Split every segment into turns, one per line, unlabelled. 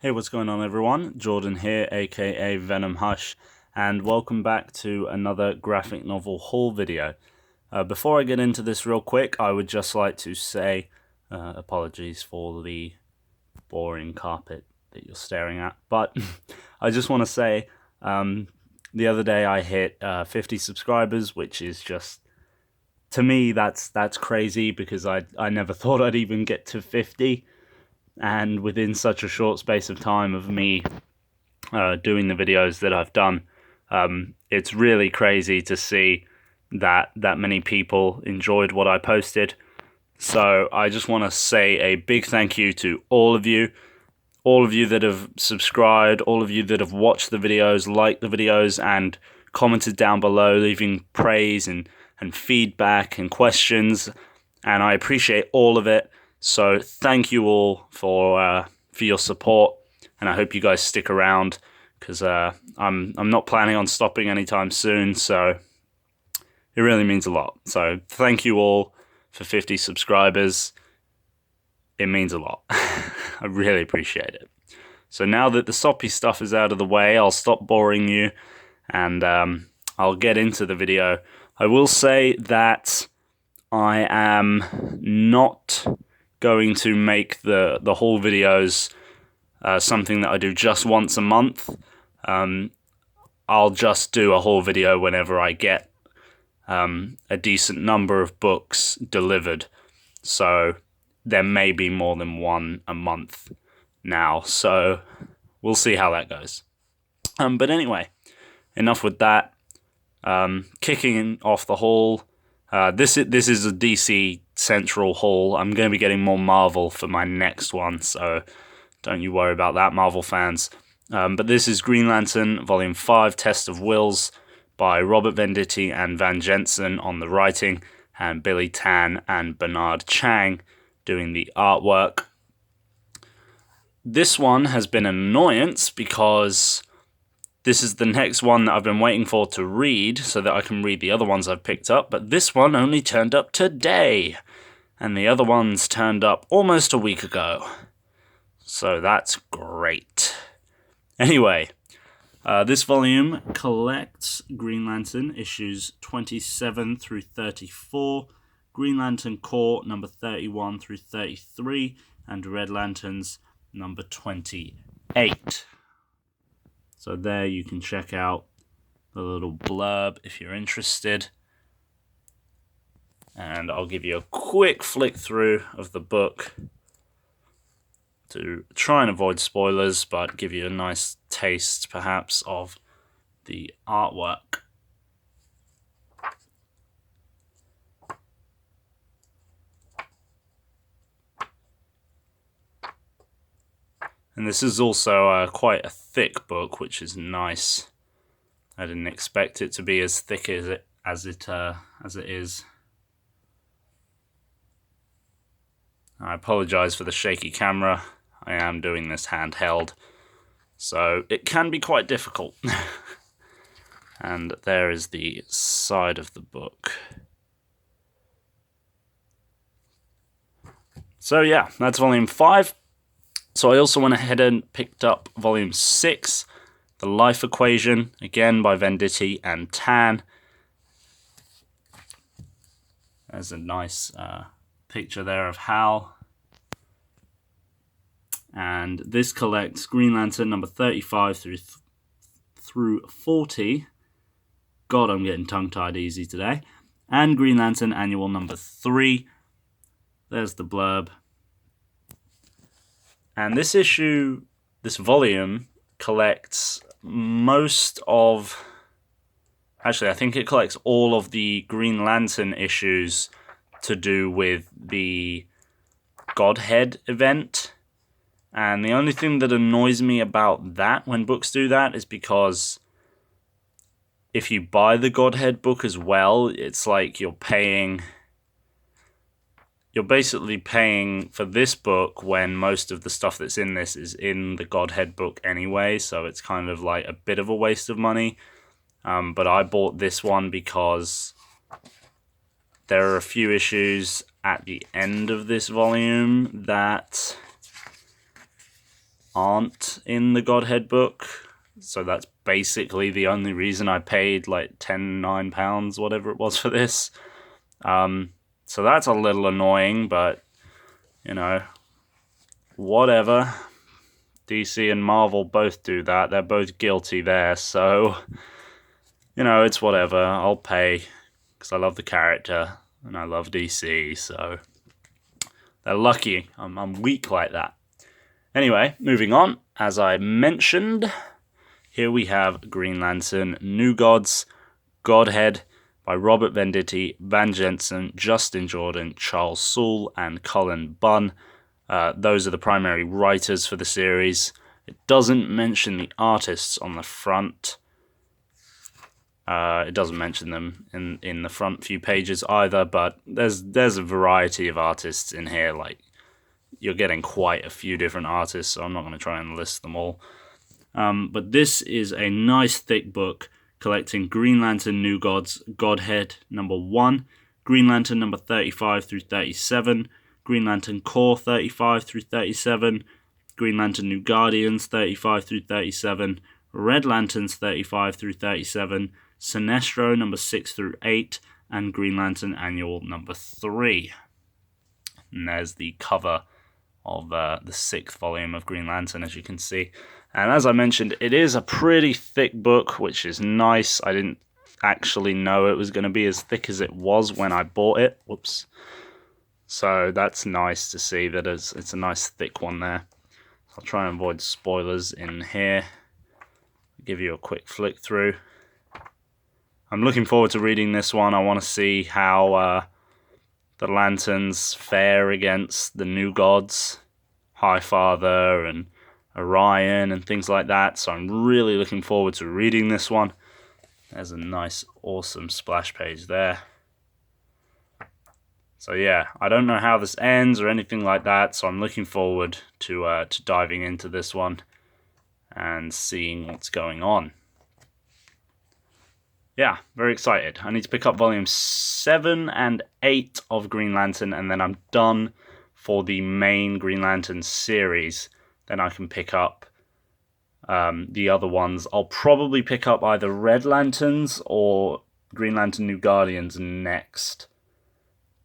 Hey, what's going on everyone? Jordan here, aka Venom Hush, and welcome back to another graphic novel haul video. Before I get into this real quick, I would just like to say apologies for the boring carpet that you're staring at, but I just want to say the other day I hit 50 subscribers, which is just, to me, that's crazy because I never thought I'd even get to 50. And within such a short space of time of me doing the videos that I've done, it's really crazy to see that many people enjoyed what I posted. So I just want to say a big thank you to all of you that have subscribed, all of you that have watched the videos, liked the videos, and commented down below, leaving praise and feedback and questions, and I appreciate all of it. So thank you all for your support, and I hope you guys stick around because I'm not planning on stopping anytime soon. So it really means a lot. So thank you all for 50 subscribers. It means a lot. I really appreciate it. So now that the soppy stuff is out of the way, I'll stop boring you and I'll get into the video. I will say that I am not going to make the haul videos something that I do just once a month. I'll just do a haul video whenever I get a decent number of books delivered. So there may be more than one a month now. So we'll see how that goes. But anyway, enough with that. Kicking off the haul. This is a DC Central haul. I'm going to be getting more Marvel for my next one, so don't you worry about that, Marvel fans. But this is Green Lantern, Volume 5, Test of Wills, by Robert Venditti and Van Jensen on the writing, and Billy Tan and Bernard Chang doing the artwork. This one has been an annoyance because this is the next one that I've been waiting for to read so that I can read the other ones I've picked up, but this one only turned up today, and the other ones turned up almost a week ago. So that's great. Anyway, this volume collects Green Lantern issues 27 through 34, Green Lantern Corps number 31 through 33, and Red Lanterns number 28. So there you can check out the little blurb if you're interested. And I'll give you a quick flick through of the book to try and avoid spoilers, but give you a nice taste, perhaps, of the artwork. And this is also quite a thick book, which is nice. I didn't expect it to be as thick as it is. I apologize for the shaky camera. I am doing this handheld, so it can be quite difficult. And there is the side of the book. So yeah, that's volume 5. So I also went ahead and picked up volume 6, The Life Equation, again by Venditti and Tan. There's a nice picture there of Hal. And this collects Green Lantern number 35 through 40. God, I'm getting tongue-tied easy today. And Green Lantern Annual number 3. There's the blurb. And this volume collects most of... Actually, I think it collects all of the Green Lantern issues to do with the Godhead event. And the only thing that annoys me about that when books do that is because if you buy the Godhead book as well, it's like you're basically paying for this book when most of the stuff that's in this is in the Godhead book anyway, so it's kind of like a bit of a waste of money. But I bought this one because there are a few issues at the end of this volume that aren't in the Godhead book. So that's basically the only reason I paid like £9, whatever it was for this. So that's a little annoying, but, you know, whatever. DC and Marvel both do that. They're both guilty there, so, you know, it's whatever. I'll pay, because I love the character, and I love DC, so they're lucky. I'm weak like that. Anyway, moving on. As I mentioned, here we have Green Lantern New Gods, Godhead, by Robert Venditti, Van Jensen, Justin Jordan, Charles Soule, and Cullen Bunn. Those are the primary writers for the series. It doesn't mention the artists on the front. It doesn't mention them in the front few pages either, but there's a variety of artists in here. Like, you're getting quite a few different artists, so I'm not going to try and list them all. But this is a nice thick book collecting Green Lantern New Gods, Godhead number 1, Green Lantern number 35 through 37, Green Lantern Corps 35 through 37, Green Lantern New Guardians 35 through 37, Red Lanterns 35 through 37, Sinestro number 6 through 8, and Green Lantern Annual number 3. And there's the cover of the 6th volume of Green Lantern, as you can see. And as I mentioned, it is a pretty thick book, which is nice. I didn't actually know it was going to be as thick as it was when I bought it. Whoops. So that's nice to see that it's a nice thick one there. I'll try and avoid spoilers in here. I'll give you a quick flick through. I'm looking forward to reading this one. I want to see how the Lanterns fare against the New Gods, Highfather and Orion and things like that. So I'm really looking forward to reading this one. There's a nice, awesome splash page there. So yeah, I don't know how this ends or anything like that, so I'm looking forward to diving into this one and seeing what's going on. Yeah, very excited. I need to pick up volumes 7 and 8 of Green Lantern, and then I'm done for the main Green Lantern series. Then I can pick up the other ones. I'll probably pick up either Red Lanterns or Green Lantern New Guardians next.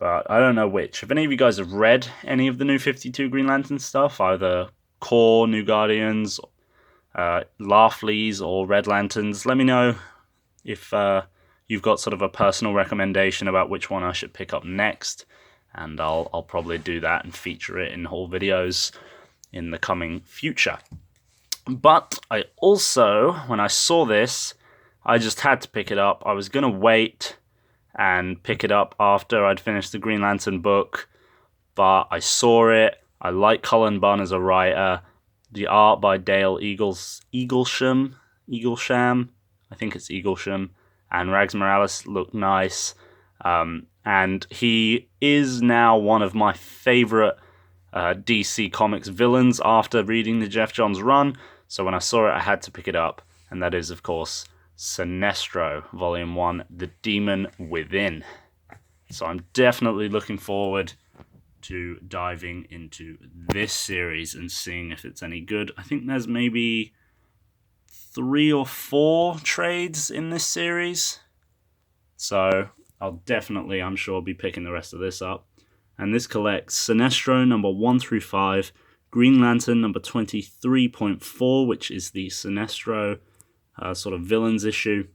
But I don't know which. If any of you guys have read any of the New 52 Green Lantern stuff, either Corps, New Guardians, Laughley's, or Red Lanterns, let me know if you've got sort of a personal recommendation about which one I should pick up next. And I'll probably do that and feature it in whole videos in the coming future. But I also, when I saw this, I just had to pick it up. I was going to wait and pick it up after I'd finished the Green Lantern book, but I saw it. I like Cullen Bunn as a writer. The art by Dale Eaglesham, I think it's Eaglesham, and Rags Morales look nice. And he is now one of my favorite DC Comics villains after reading the Jeff Johns run. So when I saw it, I had to pick it up. And that is, of course, Sinestro, Volume 1, The Demon Within. So I'm definitely looking forward to diving into this series and seeing if it's any good. I think there's maybe 3 or 4 trades in this series. So I'll definitely, I'm sure, be picking the rest of this up. And this collects Sinestro number 1 through 5, Green Lantern number 23.4, which is the Sinestro sort of villains issue,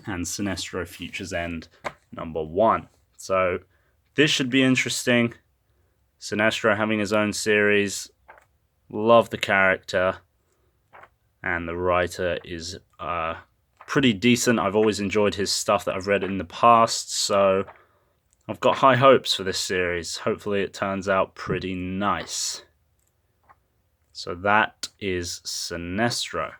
and Sinestro Future's End number 1. So this should be interesting. Sinestro having his own series. Love the character. And the writer is pretty decent. I've always enjoyed his stuff that I've read in the past, so I've got high hopes for this series. Hopefully it turns out pretty nice. So that is Sinestro.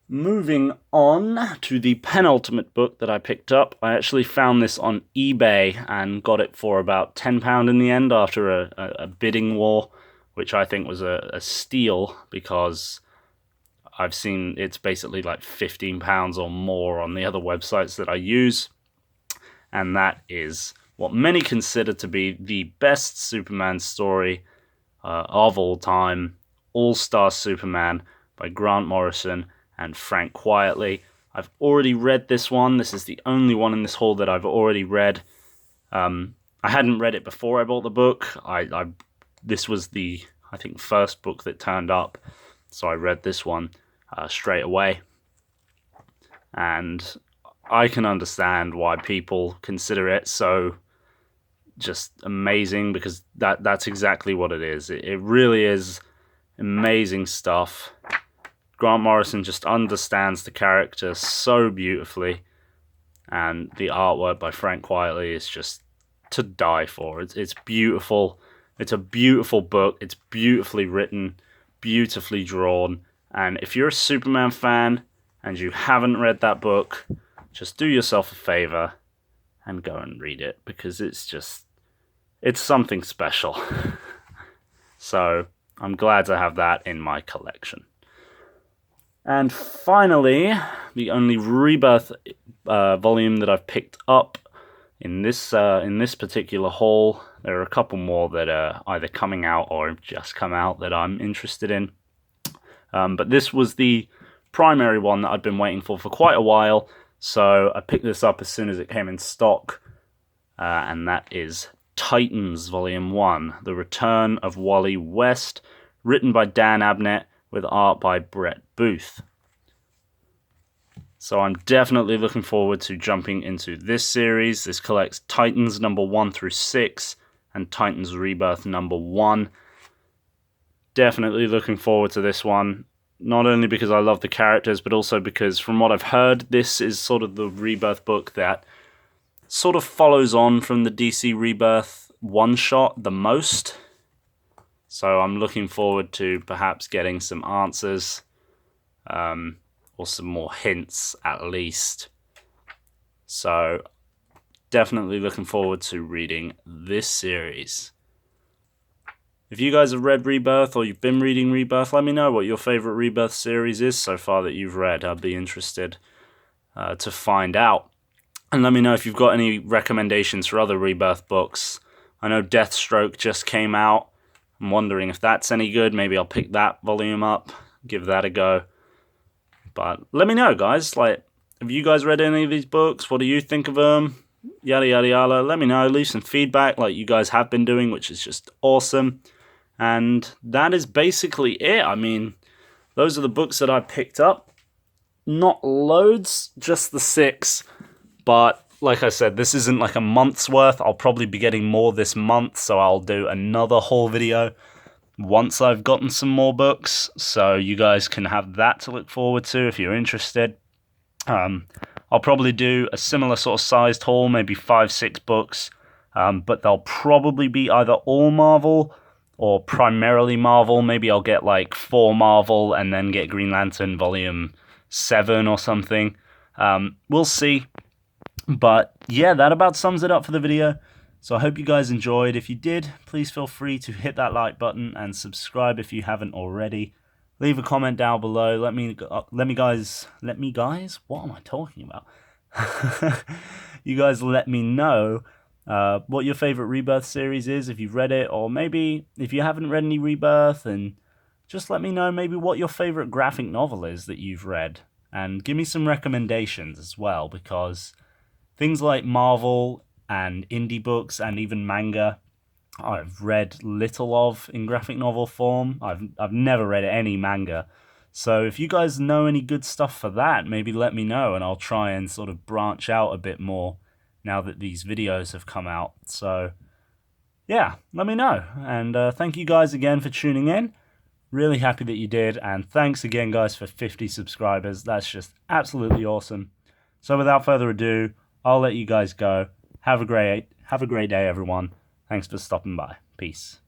Moving on to the penultimate book that I picked up. I actually found this on eBay and got it for about £10 in the end after a bidding war, which I think was a steal, because I've seen it's basically like £15 or more on the other websites that I use. And that is what many consider to be the best Superman story of all time. All-Star Superman by Grant Morrison and Frank Quietly. I've already read this one. This is the only one in this haul that I've already read. I hadn't read it before I bought the book. This was the, I think, first book that turned up, so I read this one straight away. And I can understand why people consider it so just amazing, because that's exactly what it is. It really is amazing stuff. Grant Morrison just understands the character so beautifully, and the artwork by Frank Quietly is just to die for. It's beautiful. It's a beautiful book. It's beautifully written, beautifully drawn, and if you're a Superman fan and you haven't read that book, just do yourself a favor and go and read it, because it's something special. So I'm glad to have that in my collection. And finally, the only Rebirth volume that I've picked up in this particular haul. There are a couple more that are either coming out or have just come out that I'm interested in. But this was the primary one that I'd been waiting for quite a while, so I picked this up as soon as it came in stock, and that is Titans Volume 1, The Return of Wally West, written by Dan Abnett with art by Brett Booth. So I'm definitely looking forward to jumping into this series. This collects Titans number 1 through 6 and Titans Rebirth number 1. Definitely looking forward to this one, not only because I love the characters, but also because from what I've heard, this is sort of the Rebirth book that sort of follows on from the DC Rebirth one-shot the most. So I'm looking forward to perhaps getting some answers, or some more hints at least. So definitely looking forward to reading this series. If you guys have read Rebirth or you've been reading Rebirth, let me know what your favorite Rebirth series is so far that you've read. I'd be interested to find out. And let me know if you've got any recommendations for other Rebirth books. I know Deathstroke just came out. I'm wondering if that's any good. Maybe I'll pick that volume up, give that a go. But let me know, guys. Like, have you guys read any of these books? What do you think of them? Yada, yada, yada. Let me know. Leave some feedback like you guys have been doing, which is just awesome. And that is basically it. I mean, those are the books that I picked up. Not loads, just the 6. But like I said, this isn't like a month's worth. I'll probably be getting more this month, so I'll do another haul video once I've gotten some more books. So you guys can have that to look forward to if you're interested. I'll probably do a similar sort of sized haul, maybe 5-6 books. But they'll probably be either all Marvel or primarily Marvel. Maybe I'll get like 4 Marvel and then get Green Lantern Volume 7 or something. We'll see. But yeah, that about sums it up for the video. So I hope you guys enjoyed. If you did, please feel free to hit that like button and subscribe if you haven't already. Leave a comment down below. Let me guys. What am I talking about? You guys let me know what your favorite Rebirth series is, if you've read it, or maybe if you haven't read any Rebirth, and just let me know maybe what your favorite graphic novel is that you've read, and give me some recommendations as well, because things like Marvel and indie books and even manga I've read little of in graphic novel form. I've never read any manga. So if you guys know any good stuff for that, maybe let me know, and I'll try and sort of branch out a bit more now that these videos have come out. So yeah, let me know. And thank you guys again for tuning in. Really happy that you did. And thanks again, guys, for 50 subscribers. That's just absolutely awesome. So without further ado, I'll let you guys go. Have a great day, everyone. Thanks for stopping by. Peace.